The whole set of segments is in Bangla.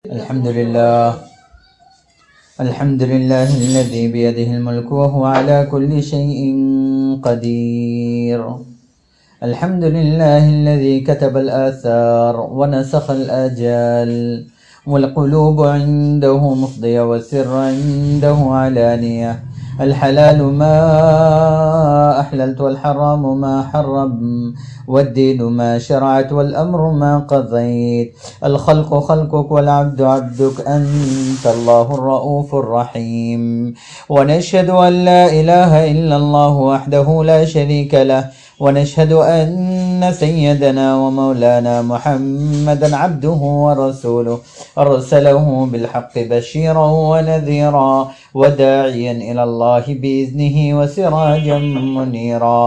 الحمد لله الذي بيده الملك وهو على كل شيء قدير. الحمد لله الذي كتب الآثار ونسخ الآجال، والقلوب عنده مفضية والسر عنده علانية. الحلال ما أحللت والحرام ما حرم، والدين ما شرعت والأمر ما قضيت. الخلق خلقك والعبد عبدك، أنت الله الرؤوف الرحيم. ونشهد أن لا إله إلا الله وحده لا شريك له، ونشهد أن سيدنا ومولانا محمدا عبده ورسوله، أرسله بالحق بشيرا ونذيرا وداعيا إلى الله بإذنه وسراجا منيرا.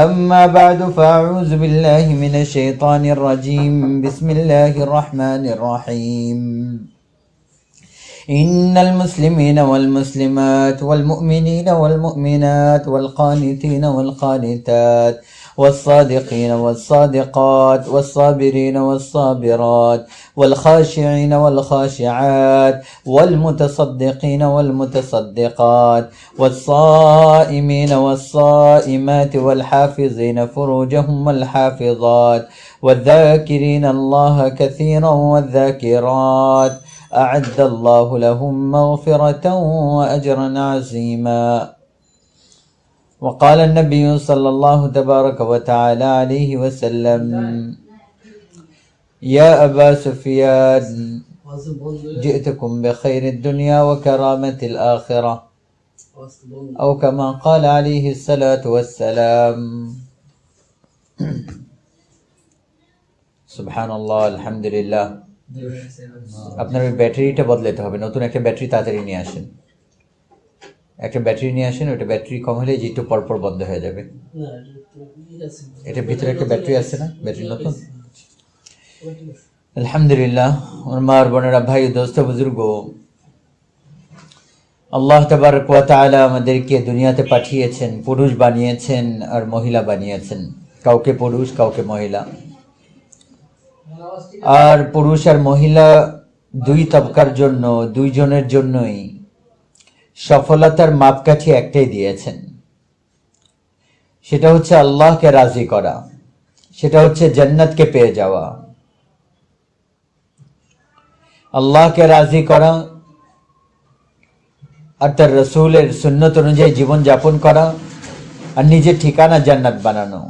أما بعد، فأعوذ بالله من الشيطان الرجيم. بسم الله الرحمن الرحيم. إن المسلمين والمسلمات والمؤمنين والمؤمنات والقانتين والقانتات والصادقين والصادقات والصابرين والصابرات والخاشعين والخاشعات والمتصدقين والمتصدقات والصائمين والصائمات والحافظين فروجهم والحافظات والذاكرين الله كثيرا والذاكرات، أعد الله لهم مغفرة وأجرا عظيما. وقال النبي صلى الله تبارك وتعالى عليه وسلم: يا أبا سفيان، جئتكم بخير الدنيا وكرامة الآخرة، أو كما قال عليه الصلاة والسلام. সুবহানাল্লাহ, আলহামদুলিল্লাহ। আপনার ওই ব্যাটারিটা বদলাতে হবে, নতুন একটা ব্যাটারি তাড়াতাড়ি নিয়ে আসেন। একটা ব্যাটারি নিয়ে আসেন, ওটা ব্যাটারি কম হলে যে একটু পরপর বন্ধ হয়ে যাবে। এটার ভিতরে একটা ব্যাটারি আছে না, ব্যাটারি নতুন। আলহামদুলিল্লাহ। ওর মা আর বোনেরা, ভাই দোস্ত বুজুর্গ, আল্লাহ তাবারক ওয়া তাআলা আমাদেরকে দুনিয়াতে পাঠিয়েছেন, পুরুষ বানিয়েছেন আর মহিলা বানিয়েছেন। কাউকে পুরুষ, কাউকে মহিলা। আর পুরুষ আর মহিলা দুই তবকার জন্য, দুইজনের জন্যই সফলতার মাপকাঠি একটাই দিয়েছেন, সেটা হচ্ছে আল্লাহকে রাজি করা, সেটা হচ্ছে জান্নাতকে পেয়ে যাওয়া। আল্লাহকে রাজি করা আর তার রাসূলের সুন্নত অনুযায়ী জীবন যাপন করা আর নিজের ঠিকানা জান্নাত বানানো।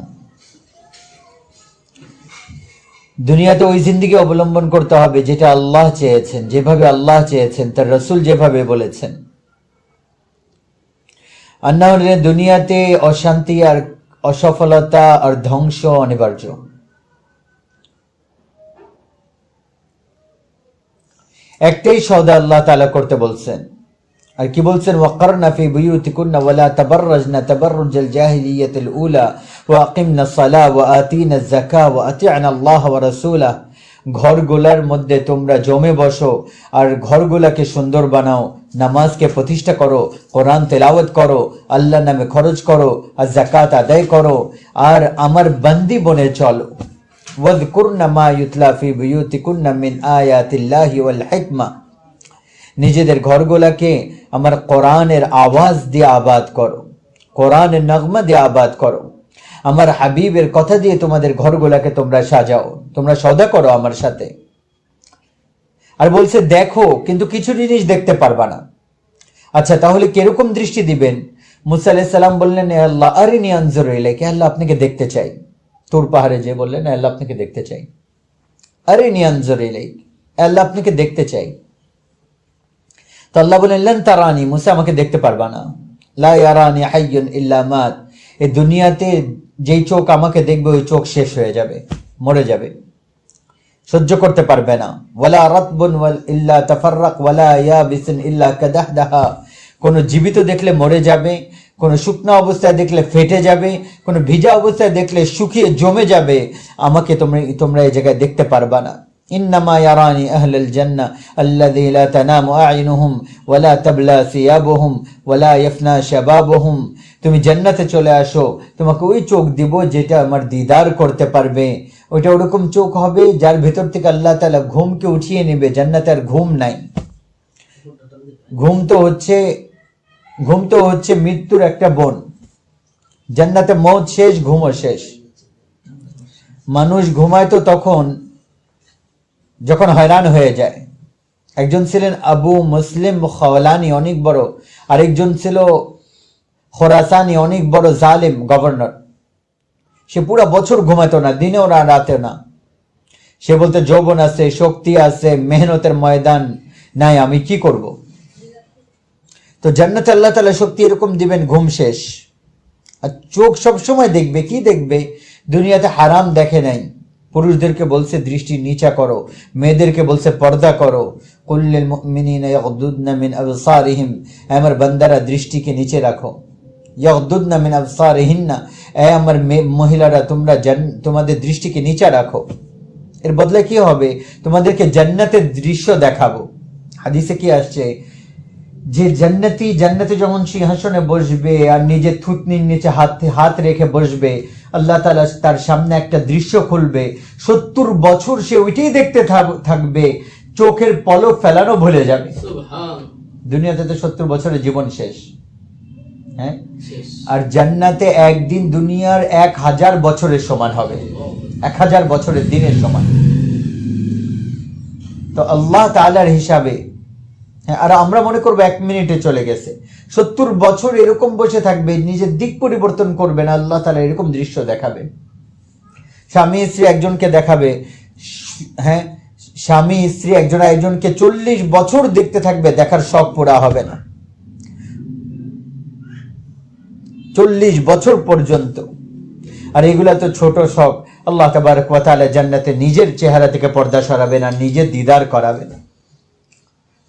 দুনিয়াতে ওই জিন্দেগি অবলম্বন করতে হবে যেটা আল্লাহ চেয়েছেন, যেভাবে আল্লাহ চেয়েছেন, তার রাসূল যেভাবে বলেছেন। আর না হলে দুনিয়াতে অশান্তি আর অসফলতা আর ধ্বংস অনিবার্য। একটাই সওদা আল্লাহ তাআলা করতে বলছেন। আর কি বলছেন? ওয়াকারনা ফি বুয়ুতিকুন্না ওয়ালা তাবাররাজনা তাবাররুজাল জাহিলিয়াতিল উলা ওয়া আকিমনাস সালাহ ওয়া আতিনাজ যাকাহ ওয়া আতি'না আল্লাহ ওয়া রাসূলাহ। ঘরগুলার মধ্যে তোমরা জমে বসো আর ঘরগুলাকে সুন্দর বানাও, নামাজকে প্রতিষ্ঠা করো, কোরআন তেলাওয়াত করো, আল্লাহর নামে খরচ করো আর যাকাত আদায় করো, আর আমার বান্দি বনে চলো। ওয়াযকুরনা মা ইউতলা ফি বুয়ুতিকুন্না মিন আয়াতিল্লাহি ওয়াল হিকমা। নিজেদের ঘরগুলাকে আমার কোরআনের আওয়াজ দিয়ে আবাদ করো, কোরআনের নগমা দিয়ে আবাদ করো। আমার হাবিবের কথা দিয়ে তোমাদের ঘরগুলাকে তোমরা সাজাও, তোমরা সওদা করো আমার সাথে। আর বলছে দেখো, কিন্তু কিছু জিনিস দেখতে পারবা না। আচ্ছা, তাহলে কিরকম দৃষ্টি দিবেন? মুসা আলাইহিস সালাম বললেন, হে আল্লাহ, আরিনি আনজুর ইলাইকা, আল্লাহ আপনাকে দেখতে চাই। তুর পাহাড়ে যে বললেন, আল্লাহ আপনাকে দেখতে চাই। আরিনি আনজুর ইলাইকা, আল্লাহ আপনাকে দেখতে চাই। তো আল্লাহ বলেন, লান তারানি, মুসা আমাকে দেখতে পারবা না। লা ইয়ারানি হাইয়ুন ইল্লা মাত, এই দুনিয়াতে যেই চোখ আমাকে দেখবে ওই চোখ শেষ হয়ে যাবে, মরে যাবে, সহ্য করতে পারবে না। ওয়ালা রাতবুন ইল্লা তাফাররাক ওয়ালা ইয়াবিসুন ইল্লা কাদাহদাহা, কোন জীবিত দেখলে মরে যাবে, কোন শুকনো অবস্থায় দেখলে ফেটে যাবে, কোন ভিজা অবস্থায় দেখলে শুকিয়ে জমে যাবে। আমাকে তোমরা এই জায়গায় দেখতে পারবা না। ইন্নামা ইয়ারানি আহলুল জান্নাহ আল্লাযী লা তানামু আ'ইনুহুম ওয়া লা তাবলা সিয়াবুহুম ওয়া লা ইয়াফনা শাবাবুহুম। তুমি জান্নাতে চলে আসো, তোমাকে ওই চোখ দিব যেটা আমার দিদার করতে পারবে, ওইটা ওরকম চোখ হবে যার ভেতর থেকে আল্লাহ তাআলা ঘুমকে উঠিয়ে নেবে। জান্নাতে আর ঘুম নাই। ঘুম তো হচ্ছে মৃত্যুর একটা বন। জান্নাতে মৌত শেষ, ঘুমও শেষ। মানুষ ঘুমায় তো তখন যখন হয়রান হয়ে যায়। একজন ছিলেন আবু মুসলিম খাওলানি, অনেক বড়, আরেকজন ছিল খোরাসানি, অনেক বড় জালিম গভর্নর। সে পুরা বছর ঘুমাতো না, দিনেও না রাতে না। সে বলতে যৌবন আছে, শক্তি আছে, মেহনতের ময়দান নাই, আমি কি করব? তো জান্নাতে আল্লাহ তাআলা শক্তি এরকম দিবেন, ঘুম শেষ। আর চোখ সবসময় দেখবে, কি দেখবে? দুনিয়াতে হারাম দেখে নাই। পুরুষদেরকে বলছে দৃষ্টি নিচা করো, মেয়েদেরকে বলছে পর্দা করো। কুল্লিল মুমিনিনা ইয়াগদুদনা মিন আবসারিহিম, আমার বান্দারা দৃষ্টিকে নিচে রাখো। ইয়াগদুদনা মিন আবসারিহিন্না, আমার মহিলারা তোমরা তোমাদের দৃষ্টিকে নিচা রাখো। এর বদলে কি হবে? তোমাদেরকে জান্নাতের দৃশ্য দেখাবো। হাদিসে কি আসছে যে জান্নাতে যখন সিংহাসনে বসবে আর নিজের থুতনির নিচে হাত রেখে বসবে, আল্লাহ তাআলা তার সামনে একটা দৃশ্য খুলবে। 70 বছর সে ওইটাই দেখতে থাকবে, চোখের পলক ফেলানো ভুলে যাবে। দুনিয়াতে তো 70 বছরের জীবন শেষ, হ্যাঁ? আর জান্নাতে একদিন দুনিয়ার 1000 বছরের সমান হবে, 1000 বছরের দিনের সমান। তো আল্লাহ তাআলার হিসাবে, আর আমরা মনে করবো 1 মিনিটে চলে গেছে। 70 বছর এরকম বসে থাকবে, নিজের দিক পরিবর্তন করবে না, আল্লাহ তাআলা এরকম দৃশ্য দেখাবে। স্বামী স্ত্রী একজনকে দেখাবে, হ্যাঁ, স্বামী স্ত্রী একজনকে 40 বছর দেখতে থাকবে, দেখার শখ পুরা হবে না, 40 বছর পর্যন্ত। আর এগুলা তো ছোট শখ। আল্লাহ তাবারক ওয়া তাআলা জান্নাতে নিজের চেহারা থেকে পর্দা সরাবে না, নিজের দিদার করাবে না।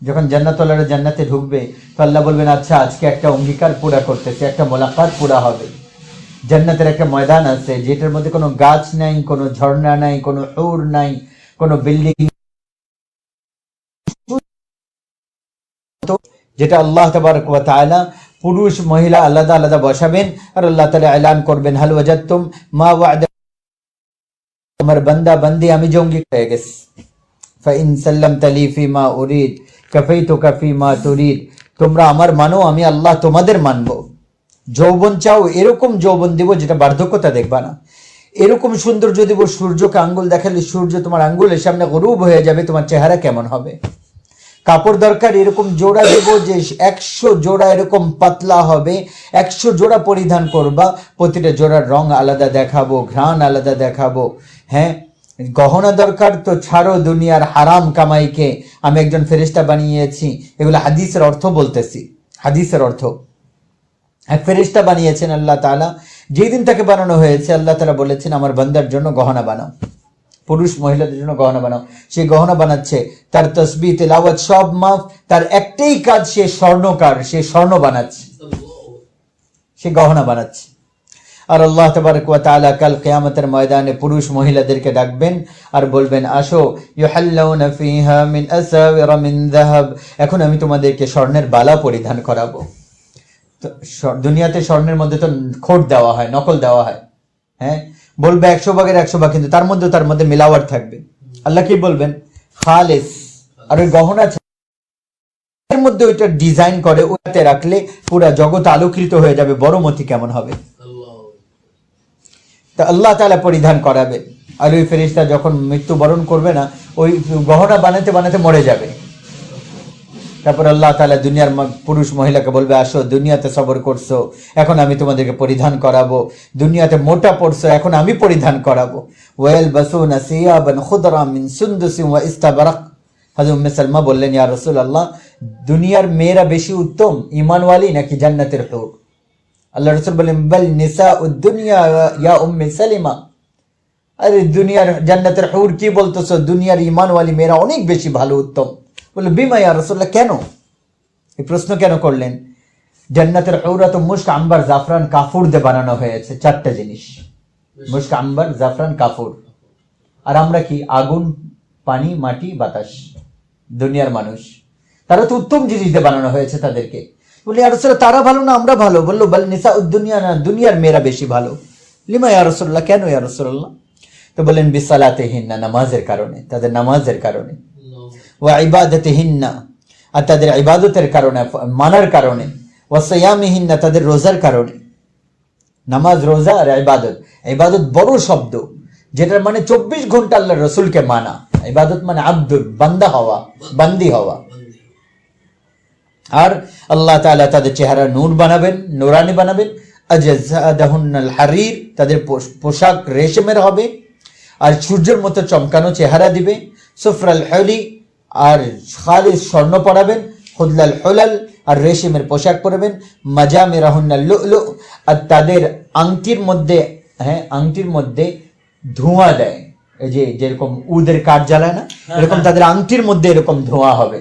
যখন জান্নাতওয়ালারা জান্নাতে ঢুকবে তো আল্লাহ বলবেন, আচ্ছা আজকে একটা অঙ্গীকার পুরা করতেছে, একটা মোলাকাত পুরা হবে। জান্নাতের একটা ময়দান আছে যেটার মধ্যে কোনো গাছ নাই, কোনো ঝর্ণা নাই, কোনো হুর নাই, কোনো বিল্ডিং, যেটা আল্লাহ তাবারক ওয়া তাআলা পুরুষ মহিলা আলাদা আলাদা বসাবেন। আর আল্লাহ তাআলা এলান করবেন, হাল ওয়াজাদতুম মা ওয়া'দা, আমার বান্দা বান্দি আমি যে অঙ্গীকার হয়ে গেছি। ফাইন সাল্লামতা লি ফিমা উরিদ কাফাইতুকা ফিমা তুরিদ, তোমরা আমার মানো, আমি আল্লাহ তোমাদের মানবো। যৌবন চাও, এরকম যৌবন দিব যেটা বার্ধক্যতা দেখবা না। এরকম সৌন্দর্য দিব, সূর্যকে আঙ্গুল দেখালে সূর্য তোমার আঙ্গুলের সামনে গরুব হয়ে যাবে, তোমার চেহারা কেমন হবে। কাপড় দরকার এরকম জোড়া দেব যে 100 জোড়া এরকম পাতলা হবে, 100 জোড়া পরিধান করবা, প্রতিটা জোড়ার রং আলাদা দেখাবো, ঘ্রাণ আলাদা দেখাবো। হ্যাঁ, গহনা দরকার তো ছাড়ো দুনিয়ার হারাম কামাইকে, আমি একজন ফেরেশতা বানিয়েছি। এগুলো হাদিসের অর্থ বলতেছি, হাদিসের অর্থ। এক ফেরেশতা বানিয়েছেন আল্লাহ তাআলা, যেদিন তাকে বানানো হয়েছে আল্লাহ তাআলা বলেছেন আমার বান্দার জন্য গহনা বানাও, পুরুষ মহিলাদের জন্য গহনা বানাও। সে গহনা বানাচ্ছে, তার তাসবিহ তেলাওয়াত সব মাফ, তার একটাই কাজ, সে স্বর্ণকার, সে স্বর্ণ বানাচ্ছে, সে গহনা বানাচ্ছে। আর আল্লাহ তাবারক ওয়া তাআলা কাল কিয়ামতের ময়দানে পুরুষ মহিলাদেরকে ডাকবেন আর বলবেন, আসো, ইউহাল্লাউনা ফিহা মিন আসাওিরা মিন যাহাব, এখন আমি তোমাদেরকে স্বর্ণের বালা পরিধান করাবো। তো দুনিয়াতে স্বর্ণের মধ্যে তো খোট দেওয়া হয়, নকল দেওয়া হয়, হ্যাঁ, বলবে 100 ভাগের 100 ভাগ, কিন্তু তার মধ্যে মিলাওয়াট থাকবে। আল্লাহ কি বলবেন? খালেস। আর ওই গহনা এর মধ্যে ওইটা ডিজাইন করে ওইটাতে রাখলে পুরা জগৎ আলোকিত হয়ে যাবে, বড় মতি কেমন হবে। তা আল্লাহ তাআলা পরিধান করাবে। আর ওই ফেরেশতা যখন মৃত্যুবরণ করবে না, ওই গহনা বানাতে বানাতে মরে যাবে। তারপর আল্লাহ তাআলা দুনিয়ার পুরুষ মহিলাকে বলবে, আসো, দুনিয়াতে সবর করছো, এখন আমি তোমাদেরকে পরিধান করাবো। দুনিয়াতে মোটা পড়ছো, এখন আমি পরিধান করাবো। ওয়ালবাসুনা সিয়াবান খুদরা মিন সুনদুসিন ওয়া ইস্তাবরাক। হযরত উম্মে সালমা বললেন, ইয়া রাসূলুল্লাহ, দুনিয়ার মেয়েরা বেশি উত্তম, ঈমানওয়ালী নাকি জান্নাতের হুর? আল্লাহ রাসূল বললেন, বাল নিসাউদ দুনিয়া ইয়া উম্মে সালিমা। আরে দুনিয়ার জান্নাতের হুর কি বলতেছো? দুনিয়ার ঈমানওয়ালী মেয়েরা অনেক বেশি ভালো, উত্তম। বলে, বিমা ইয়া রাসূলুল্লাহ, কেন? এই প্রশ্ন কেন করলেন? জান্নাতের হুরা তো মুশক, আম্বার, জাফরান, কাফুর দিয়ে বানানো হয়েছে, 4টা জিনিস, মুশক, আম্বার, জাফরান, কাফুর। আর আমরা কি? আগুন, পানি, মাটি, বাতাস। দুনিয়ার মানুষ তারা তো উত্তম জিনিস দিয়ে বানানো হয়েছে তাদেরকে। বলি, ইয়া রাসূলুল্লাহ, তারা ভালো না আমরা ভালো? বললো, বাল নিসাউদ দুনিয়া, না, দুনিয়ার মেয়েরা বেশি ভালো। লিমা ইয়া রাসূলুল্লাহ, কেন ইয়া রাসূলুল্লাহ? তো বলেন বিসালাতিহিন্না, নামাজের কারণে, তাদের নামাজের কারণে, ওয়া ইবাদাতিহিন্না, আর তাদের ইবাদতের কারণে, মানার কারণে, ওয়া সিয়ামিহিন্না, তাদের রোজার কারণে। নামাজ, রোজা আর ইবাদত। ইবাদত বড় শব্দ, যেটার মানে 24 ঘন্টা আল্লাহর রাসূলকে মানা। ইবাদত মানে আব্দুল, বান্দা হওয়া, বান্দি হওয়া। আর আল্লাহ তাআলা তাদের চেহারা নূর বানাবেন, নূরানি বানাবেন। আজজাদাহুন্নাল হারির, তাদের পোশাক রেশমের হবে, আর সূর্যের মতো চমকানো চেহারা দিবে। সুফরাল হলি, আর খালিস স্বর্ণ পরাবেন। খুদলাল হুলাল, আর রেশমের পোশাক পরবেন। মাজামিরাহুন্নাল লুলু, আর তাদের আংটির মধ্যে, আংটির মধ্যে ধোঁয়া দেয়, এই যে যেরকম উদের কাঠ জ্বালায় না, এরকম তাদের আংটির মধ্যে এরকম ধোঁয়া হবে।